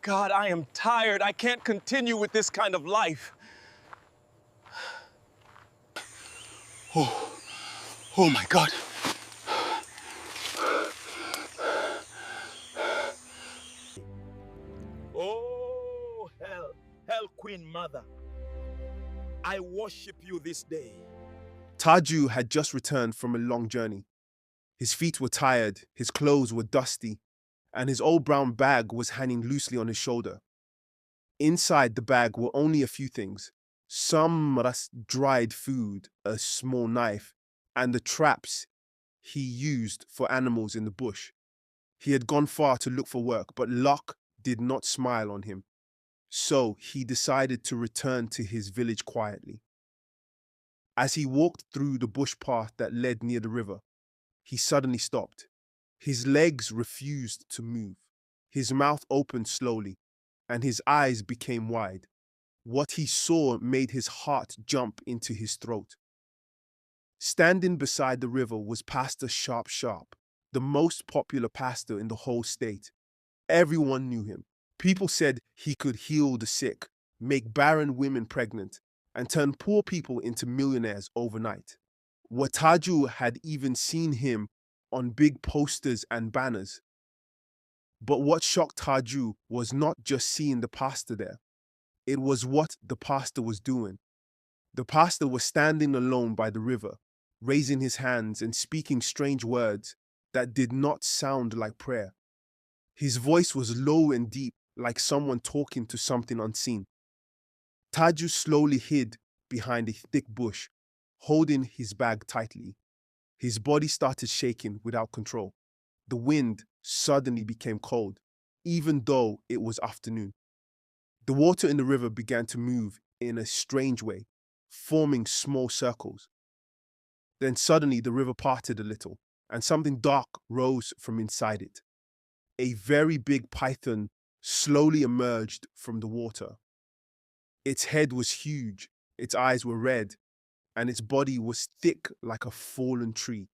God, I am tired. I can't continue with this kind of life. Oh my God. Oh, hell, Queen Mother, I worship you this day. Taju had just returned from a long journey. His feet were tired, his clothes were dusty, and his old brown bag was hanging loosely on his shoulder. Inside the bag were only a few things: some dried food, a small knife, and the traps he used for animals in the bush. He had gone far to look for work, but luck did not smile on him. So he decided to return to his village quietly. As he walked through the bush path that led near the river, he suddenly stopped. His legs refused to move. His mouth opened slowly, and his eyes became wide. What he saw made his heart jump into his throat. Standing beside the river was Pastor Sharp Sharp, the most popular pastor in the whole state. Everyone knew him. People said he could heal the sick, make barren women pregnant, and turn poor people into millionaires overnight. Wataju had even seen him on big posters and banners. But what shocked Taju was not just seeing the pastor there. It was what the pastor was doing. The pastor was standing alone by the river, raising his hands and speaking strange words that did not sound like prayer. His voice was low and deep, like someone talking to something unseen. Taju slowly hid behind a thick bush, holding his bag tightly. His body started shaking without control. The wind suddenly became cold, even though it was afternoon. The water in the river began to move in a strange way, forming small circles. Then suddenly the river parted a little, and something dark rose from inside it. A very big python slowly emerged from the water. Its head was huge, its eyes were red, and its body was thick like a fallen tree.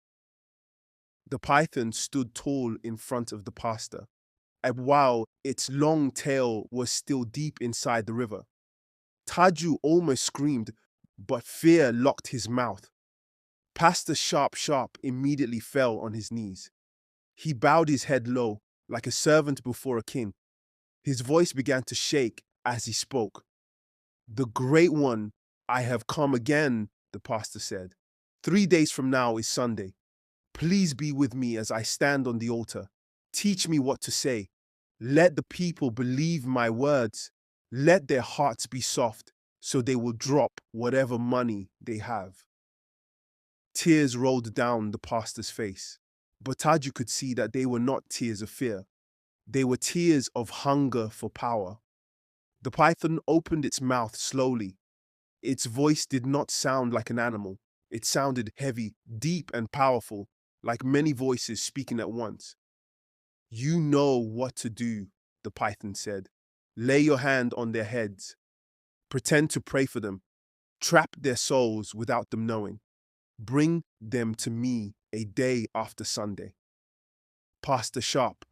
The python stood tall in front of the pastor, and while its long tail was still deep inside the river. Taju almost screamed, but fear locked his mouth. Pastor Sharp Sharp immediately fell on his knees. He bowed his head low, like a servant before a king. His voice began to shake as he spoke. "The Great One, I have come again," the pastor said. "3 days from now is Sunday. Please be with me as I stand on the altar. Teach me what to say. Let the people believe my words. Let their hearts be soft, so they will drop whatever money they have." Tears rolled down the pastor's face, but Taju could see that they were not tears of fear. They were tears of hunger for power. The python opened its mouth slowly. Its voice did not sound like an animal. It sounded heavy, deep, and powerful, like many voices speaking at once. "You know what to do," the python said. "Lay your hand on their heads. Pretend to pray for them. Trap their souls without them knowing. Bring them to me a day after Sunday." Pastor Sharp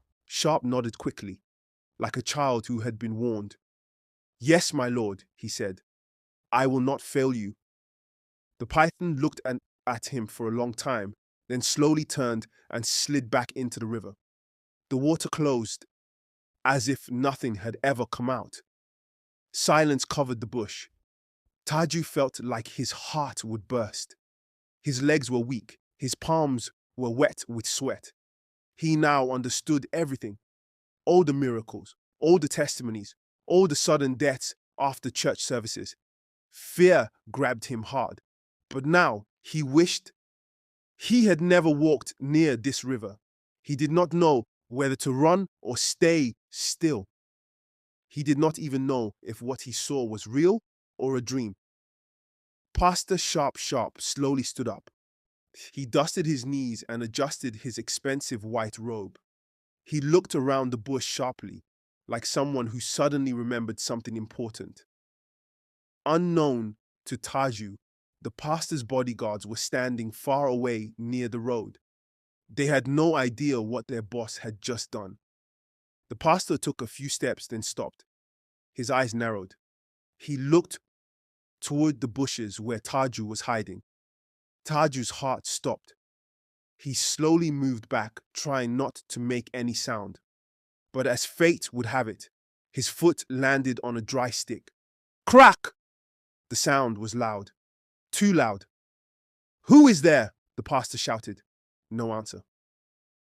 nodded quickly, like a child who had been warned. "Yes, my lord," he said. "I will not fail you." The python looked at him for a long time, then slowly turned and slid back into the river. The water closed, as if nothing had ever come out. Silence covered the bush. Taju felt like his heart would burst. His legs were weak, his palms were wet with sweat. He now understood everything: all the miracles, all the testimonies, all the sudden deaths after church services. Fear grabbed him hard, but now he wished he had never walked near this river. He did not know whether to run or stay still. He did not even know if what he saw was real or a dream. Pastor Sharp slowly stood up. He dusted his knees and adjusted his expensive white robe. He looked around the bush sharply, like someone who suddenly remembered something important. Unknown to Taju, the pastor's bodyguards were standing far away near the road. They had no idea what their boss had just done. The pastor took a few steps, then stopped. His eyes narrowed. He looked toward the bushes where Taju was hiding. Taju's heart stopped. He slowly moved back, trying not to make any sound. But as fate would have it, his foot landed on a dry stick. Crack! The sound was loud. Too loud. Who is there? The pastor shouted. No answer.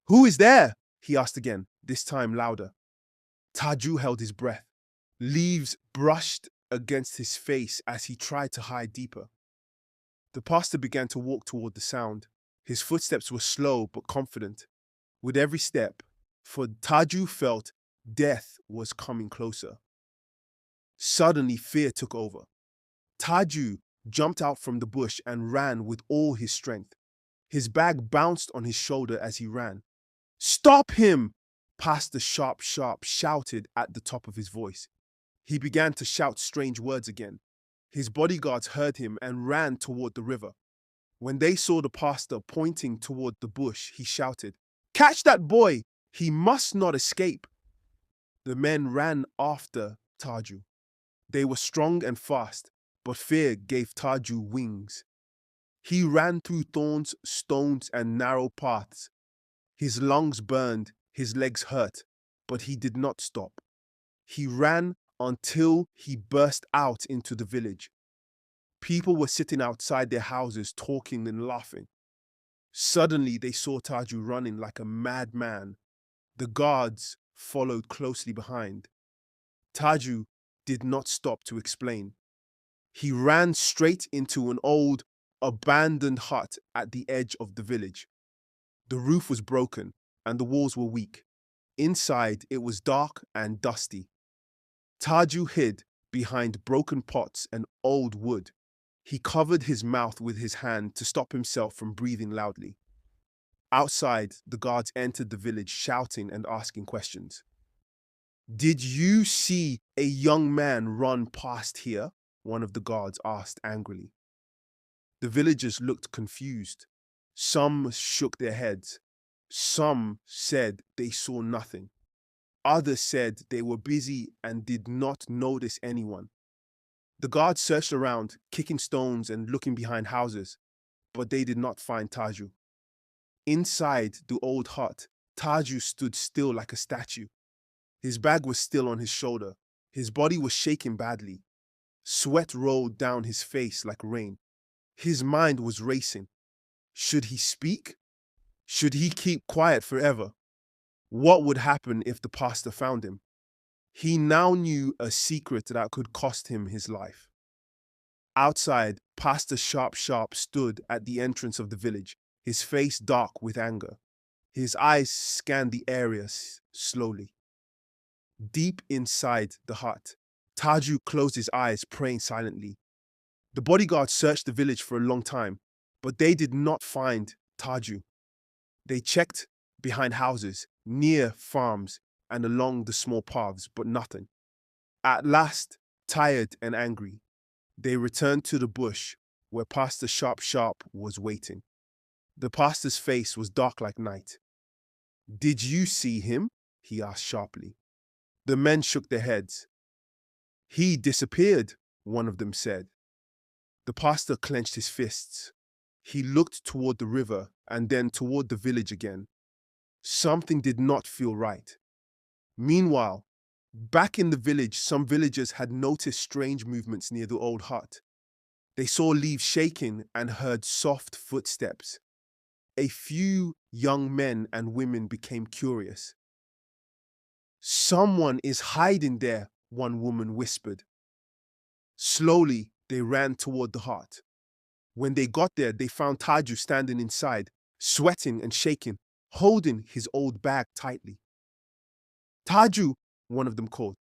Who is there? He asked again, this time louder. Taju held his breath. Leaves brushed against his face as he tried to hide deeper. The pastor began to walk toward the sound. His footsteps were slow but confident. With every step, for Taju felt death was coming closer. Suddenly, fear took over. Taju jumped out from the bush and ran with all his strength. His bag bounced on his shoulder as he ran. Stop him! Pastor Sharp shouted at the top of his voice. He began to shout strange words again. His bodyguards heard him and ran toward the river. When they saw the pastor pointing toward the bush, he shouted, Catch that boy! He must not escape! The men ran after Taju. They were strong and fast, but fear gave Taju wings. He ran through thorns, stones, and narrow paths. His lungs burned, his legs hurt, but he did not stop. He ran until he burst out into the village. People were sitting outside their houses talking and laughing. Suddenly, they saw Taju running like a madman. The guards followed closely behind. Taju did not stop to explain. He ran straight into an old, abandoned hut at the edge of the village. The roof was broken and the walls were weak. Inside, it was dark and dusty. Taju hid behind broken pots and old wood. He covered his mouth with his hand to stop himself from breathing loudly. Outside, the guards entered the village shouting and asking questions. Did you see a young man run past here? One of the guards asked angrily. The villagers looked confused. Some shook their heads. Some said they saw nothing. Others said they were busy and did not notice anyone. The guards searched around, kicking stones and looking behind houses, but they did not find Taju. Inside the old hut, Taju stood still like a statue. His bag was still on his shoulder. His body was shaking badly. Sweat rolled down his face like rain. His mind was racing. Should he speak? Should he keep quiet forever? What would happen if the pastor found him? He now knew a secret that could cost him his life. Outside, Pastor Sharp stood at the entrance of the village, his face dark with anger. His eyes scanned the area slowly. Deep inside the hut, Taju closed his eyes, praying silently. The bodyguards searched the village for a long time, but they did not find Taju. They checked behind houses, near farms, and along the small paths, but nothing. At last, tired and angry, they returned to the bush where Pastor Sharp was waiting. The pastor's face was dark like night. Did you see him? He asked sharply. The men shook their heads. He disappeared, one of them said. The pastor clenched his fists. He looked toward the river and then toward the village again. Something did not feel right. Meanwhile, back in the village, some villagers had noticed strange movements near the old hut. They saw leaves shaking and heard soft footsteps. A few young men and women became curious. Someone is hiding there, one woman whispered. Slowly, they ran toward the hut. When they got there, they found Taju standing inside, sweating and shaking, holding his old bag tightly. Taju, one of them called.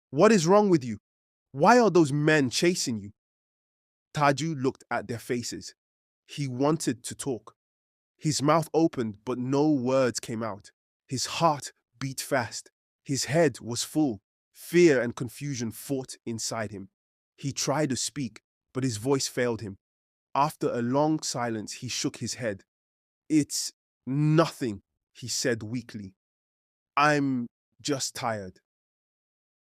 What is wrong with you? Why are those men chasing you? Taju looked at their faces. He wanted to talk. His mouth opened, but no words came out. His heart beat fast. His head was full. Fear and confusion fought inside him. He tried to speak, but his voice failed him. After a long silence, he shook his head. It's nothing, he said weakly. I'm just tired.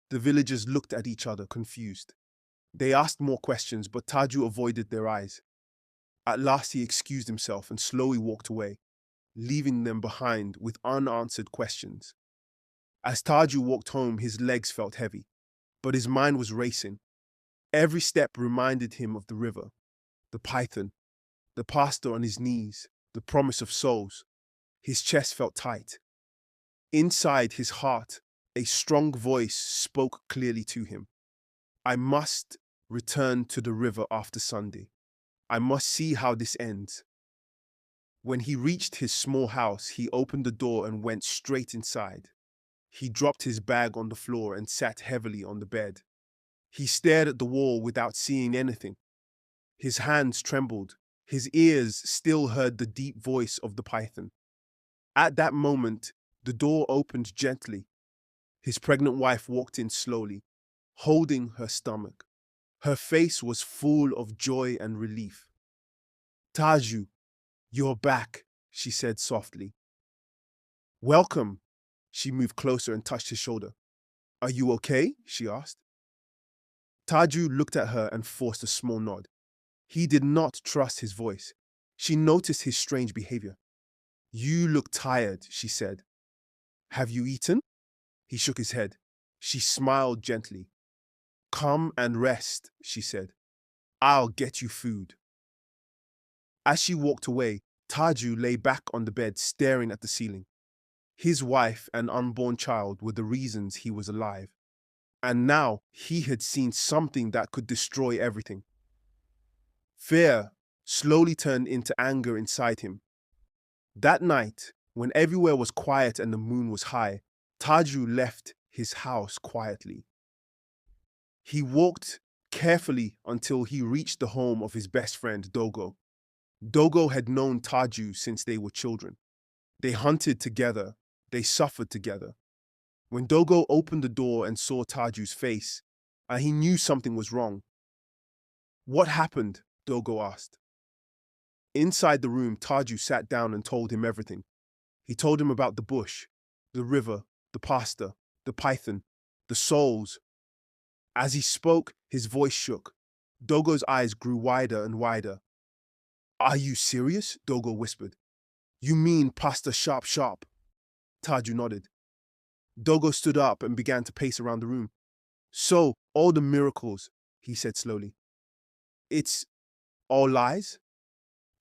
The villagers looked at each other, confused. They asked more questions, but Taju avoided their eyes. At last, he excused himself and slowly walked away, leaving them behind with unanswered questions. As Taju walked home, his legs felt heavy, but his mind was racing. Every step reminded him of the river, the python, the pastor on his knees, the promise of souls. His chest felt tight. Inside his heart, a strong voice spoke clearly to him. I must return to the river after Sunday. I must see how this ends. When he reached his small house, he opened the door and went straight inside. He dropped his bag on the floor and sat heavily on the bed. He stared at the wall without seeing anything. His hands trembled. His ears still heard the deep voice of the python. At that moment, the door opened gently. His pregnant wife walked in slowly, holding her stomach. Her face was full of joy and relief. Taju, you're back, she said softly. Welcome. She moved closer and touched his shoulder. Are you okay? She asked. Taju looked at her and forced a small nod. He did not trust his voice. She noticed his strange behavior. You look tired, she said. Have you eaten? He shook his head. She smiled gently. Come and rest, she said. I'll get you food. As she walked away, Taju lay back on the bed staring at the ceiling. His wife and unborn child were the reasons he was alive. And now he had seen something that could destroy everything. Fear slowly turned into anger inside him. That night, when everywhere was quiet and the moon was high, Taju left his house quietly. He walked carefully until he reached the home of his best friend, Dogo. Dogo had known Taju since they were children. They hunted together. They suffered together. When Dogo opened the door and saw Taju's face, he knew something was wrong. What happened? Dogo asked. Inside the room, Taju sat down and told him everything. He told him about the bush, the river, the pastor, the python, the souls. As he spoke, his voice shook. Dogo's eyes grew wider and wider. Are you serious? Dogo whispered. You mean Pastor Sharp Sharp? Taju nodded. Dogo stood up and began to pace around the room. So, all the miracles, he said slowly. It's all lies?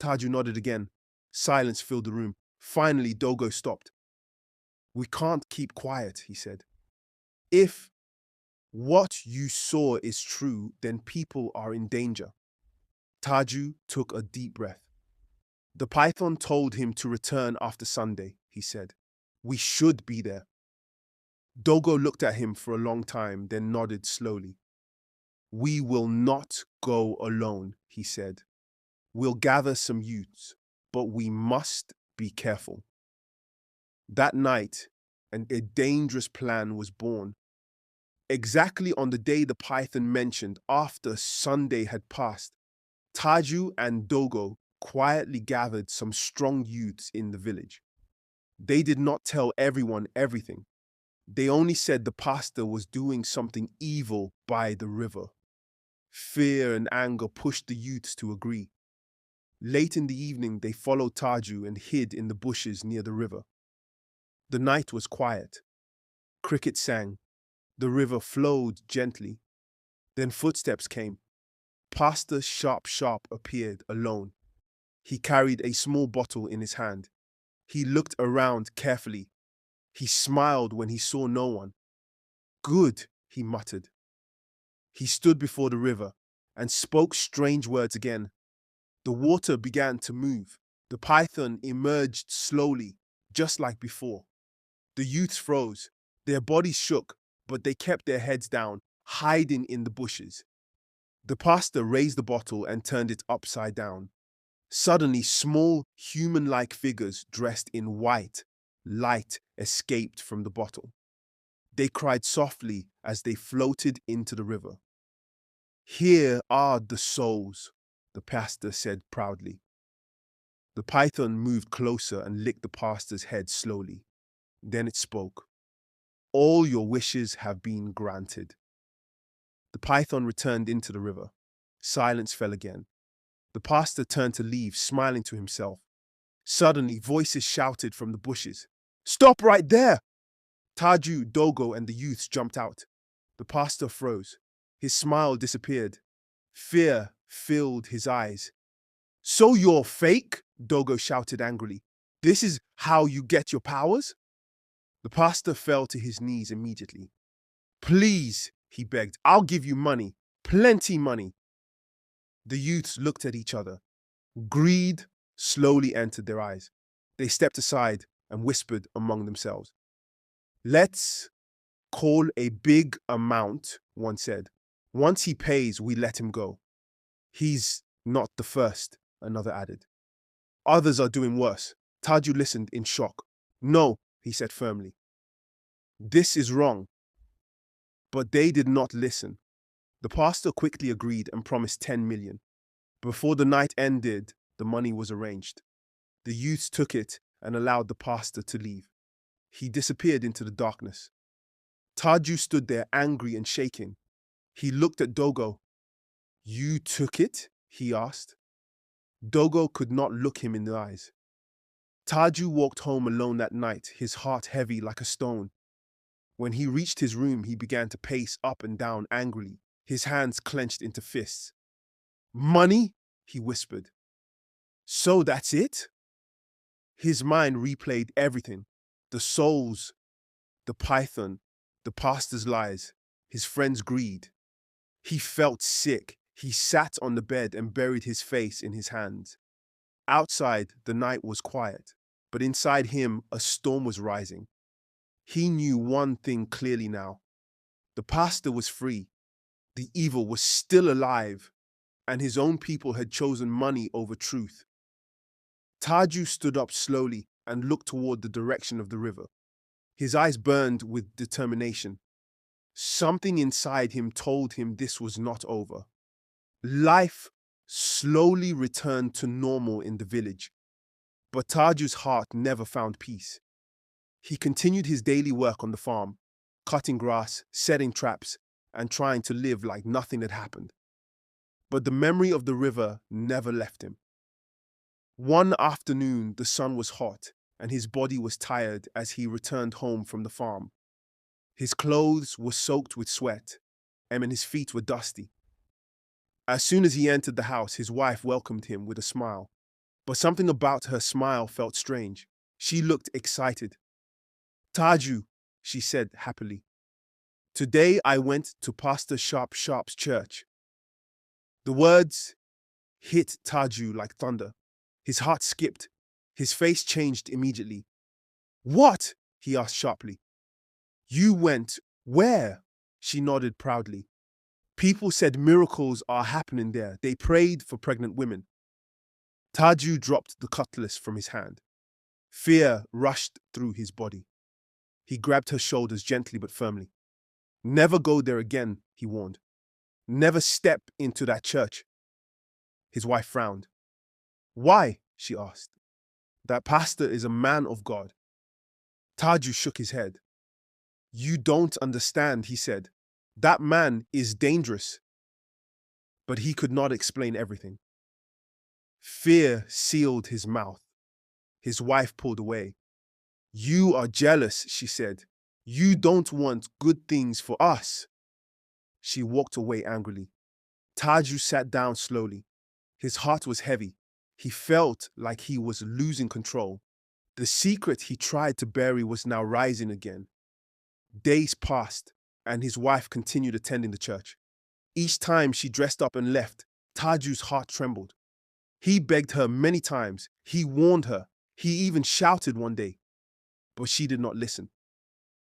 Taju nodded again. Silence filled the room. Finally, Dogo stopped. We can't keep quiet, he said. If what you saw is true, then people are in danger. Taju took a deep breath. The python told him to return after Sunday, he said. We should be there. Dogo looked at him for a long time, then nodded slowly. We will not go alone, he said. We'll gather some youths, but we must be careful. That night, a dangerous plan was born. Exactly on the day the python mentioned, after Sunday had passed, Taju and Dogo quietly gathered some strong youths in the village. They did not tell everyone everything. They only said the pastor was doing something evil by the river. Fear and anger pushed the youths to agree. Late in the evening, they followed Taju and hid in the bushes near the river. The night was quiet. Crickets sang. The river flowed gently. Then footsteps came. Pastor Sharp Sharp appeared alone. He carried a small bottle in his hand. He looked around carefully. He smiled when he saw no one. Good, he muttered. He stood before the river and spoke strange words again. The water began to move. The python emerged slowly, just like before. The youths froze. Their bodies shook, but they kept their heads down, hiding in the bushes. The pastor raised the bottle and turned it upside down. Suddenly, small, human-like figures dressed in white light escaped from the bottle. They cried softly as they floated into the river. Here are the souls, the pastor said proudly. The python moved closer and licked the pastor's head slowly. Then it spoke. All your wishes have been granted. The python returned into the river. Silence fell again. The pastor turned to leave, smiling to himself. Suddenly, voices shouted from the bushes. "Stop right there!" Taju, Dogo, and the youths jumped out. The pastor froze. His smile disappeared. Fear filled his eyes. "So you're fake?" Dogo shouted angrily. "This is how you get your powers?" The pastor fell to his knees immediately. "Please," he begged, "I'll give you money. Plenty money." The youths looked at each other. Greed slowly entered their eyes. They stepped aside and whispered among themselves. "Let's call a big amount," one said. "Once he pays, we let him go." "He's not the first," another added. "Others are doing worse." Taju listened in shock. "No," he said firmly. "This is wrong." But they did not listen. The pastor quickly agreed and promised 10 million. Before the night ended, the money was arranged. The youths took it and allowed the pastor to leave. He disappeared into the darkness. Taju stood there angry and shaking. He looked at Dogo. "You took it?" he asked. Dogo could not look him in the eyes. Taju walked home alone that night, his heart heavy like a stone. When he reached his room, he began to pace up and down angrily, his hands clenched into fists. "Money?" he whispered. "So that's it?" His mind replayed everything: the souls, the python, the pastor's lies, his friend's greed. He felt sick. He sat on the bed and buried his face in his hands. Outside, the night was quiet, but inside him, a storm was rising. He knew one thing clearly now. The pastor was free. The evil was still alive, and his own people had chosen money over truth. Taju stood up slowly and looked toward the direction of the river. His eyes burned with determination. Something inside him told him this was not over. Life slowly returned to normal in the village, but Taju's heart never found peace. He continued his daily work on the farm, cutting grass, setting traps, and trying to live like nothing had happened. But the memory of the river never left him. One afternoon, the sun was hot, and his body was tired as he returned home from the farm. His clothes were soaked with sweat, and his feet were dusty. As soon as he entered the house, his wife welcomed him with a smile. But something about her smile felt strange. She looked excited. "Taju," she said happily. "Today I went to Pastor Sharp's church." The words hit Taju like thunder. His heart skipped. His face changed immediately. "What?" he asked sharply. "You went where?" She nodded proudly. "People said miracles are happening there. They prayed for pregnant women." Taju dropped the cutlass from his hand. Fear rushed through his body. He grabbed her shoulders gently but firmly. "Never go there again," he warned. "Never step into that church." His wife frowned. "Why?" she asked. "That pastor is a man of God." Taju shook his head. "You don't understand," he said. "That man is dangerous." But he could not explain everything. Fear sealed his mouth. His wife pulled away. "You are jealous," she said. "You don't want good things for us." She walked away angrily. Taju sat down slowly. His heart was heavy. He felt like he was losing control. The secret he tried to bury was now rising again. Days passed, and his wife continued attending the church. Each time she dressed up and left, Taju's heart trembled. He begged her many times. He warned her. He even shouted one day. But she did not listen.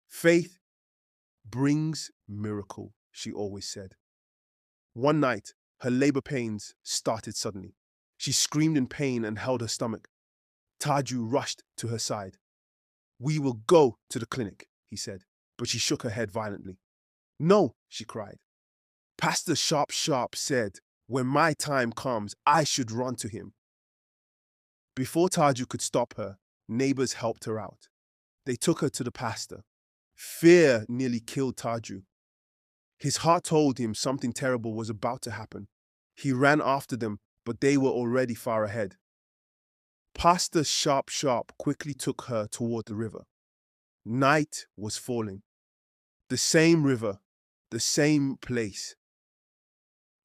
"Faith brings miracle," she always said. One night, her labor pains started suddenly. She screamed in pain and held her stomach. Taju rushed to her side. "We will go to the clinic," he said, but she shook her head violently. "No," she cried. "Pastor Sharp said, when my time comes, I should run to him." Before Taju could stop her, neighbors helped her out. They took her to the pastor. Fear nearly killed Taju. His heart told him something terrible was about to happen. He ran after them, but they were already far ahead. Pastor Sharp Sharp quickly took her toward the river. Night was falling. The same river, the same place.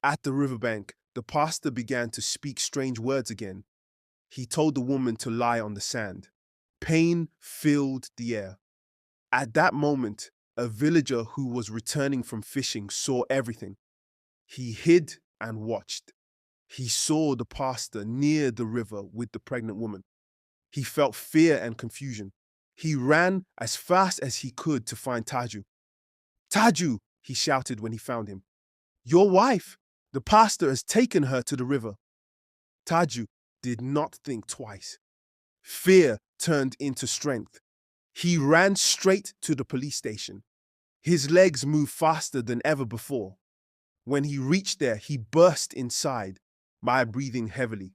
At the riverbank, the pastor began to speak strange words again. He told the woman to lie on the sand. Pain filled the air. At that moment, a villager who was returning from fishing saw everything. He hid and watched. He saw the pastor near the river with the pregnant woman. He felt fear and confusion. He ran as fast as he could to find Taju. Taju, he shouted when he found him. Your wife! The pastor has taken her to the river. Taju did not think twice. Fear turned into strength. He ran straight to the police station. His legs moved faster than ever before. When he reached there, he burst inside, breathing heavily.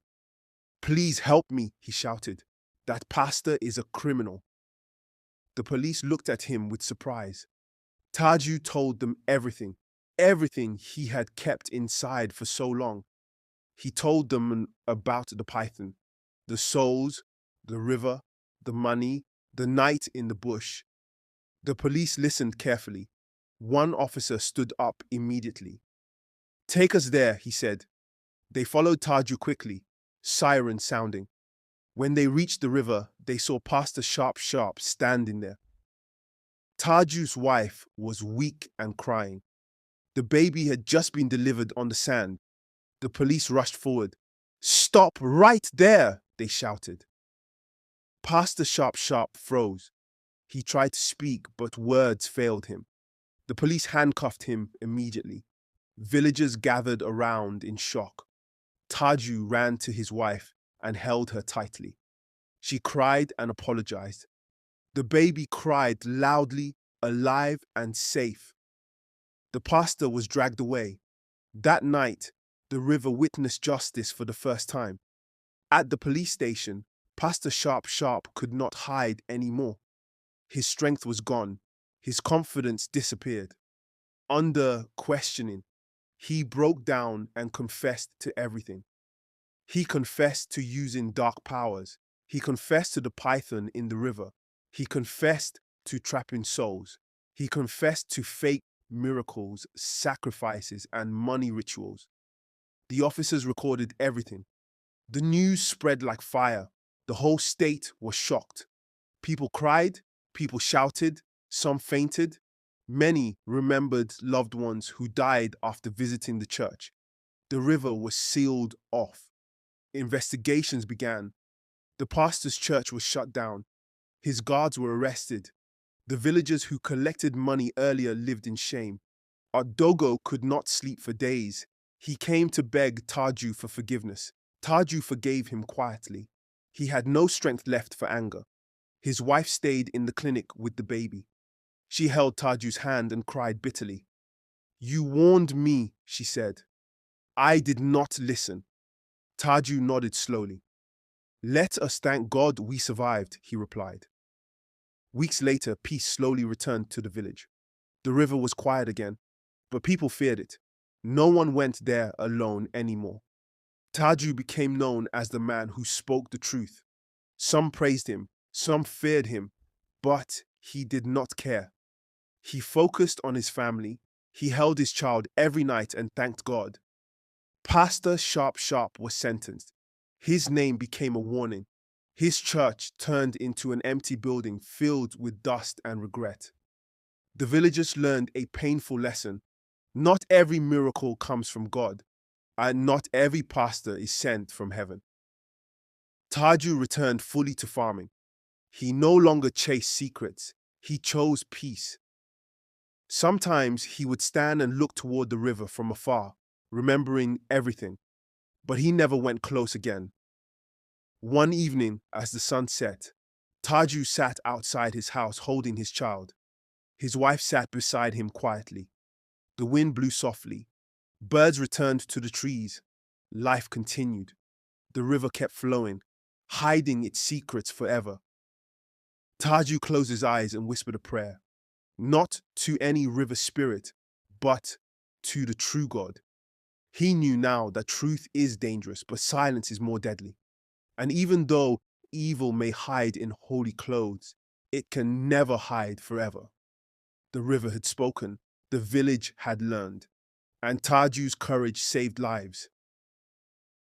Please help me, he shouted. That pastor is a criminal. The police looked at him with surprise. Taju told them everything he had kept inside for so long. He told them about the python, the souls, the river, the money, the night in the bush. The police listened carefully. One officer stood up immediately. Take us there, he said. They followed Taju quickly, siren sounding. When they reached the river, they saw Pastor Sharp Sharp standing there. Taju's wife was weak and crying. The baby had just been delivered on the sand. The police rushed forward. Stop right there, they shouted. Pastor Sharp Sharp froze. He tried to speak, but words failed him. The police handcuffed him immediately. Villagers gathered around in shock. Taju ran to his wife and held her tightly. She cried and apologized. The baby cried loudly, alive and safe. The pastor was dragged away. That night, the river witnessed justice for the first time. At the police station, Pastor Sharp Sharp could not hide anymore. His strength was gone. His confidence disappeared. Under questioning, he broke down and confessed to everything. He confessed to using dark powers. He confessed to the python in the river. He confessed to trapping souls. He confessed to fake miracles, sacrifices, and money rituals. The officers recorded everything. The news spread like fire. The whole state was shocked. People cried, people shouted, some fainted. Many remembered loved ones who died after visiting the church. The river was sealed off. Investigations began. The pastor's church was shut down. His guards were arrested. The villagers who collected money earlier lived in shame. Dogo could not sleep for days. He came to beg Taju for forgiveness. Taju forgave him quietly. He had no strength left for anger. His wife stayed in the clinic with the baby. She held Taju's hand and cried bitterly. You warned me, she said. I did not listen. Taju nodded slowly. Let us thank God we survived, he replied. Weeks later, peace slowly returned to the village. The river was quiet again, but people feared it. No one went there alone anymore. Taju became known as the man who spoke the truth. Some praised him, some feared him, but he did not care. He focused on his family. He held his child every night and thanked God. Pastor Sharp Sharp was sentenced. His name became a warning. His church turned into an empty building filled with dust and regret. The villagers learned a painful lesson. Not every miracle comes from God, and not every pastor is sent from heaven. Taju returned fully to farming. He no longer chased secrets. He chose peace. Sometimes he would stand and look toward the river from afar, remembering everything, but he never went close again. One evening, as the sun set, Taju sat outside his house holding his child. His wife sat beside him quietly. The wind blew softly. Birds returned to the trees. Life continued. The river kept flowing, hiding its secrets forever. Taju closed his eyes and whispered a prayer. not to any river spirit, but to the true God. He knew now that truth is dangerous, but silence is more deadly. And even though evil may hide in holy clothes, it can never hide forever. The river had spoken, the village had learned, and Taju's courage saved lives.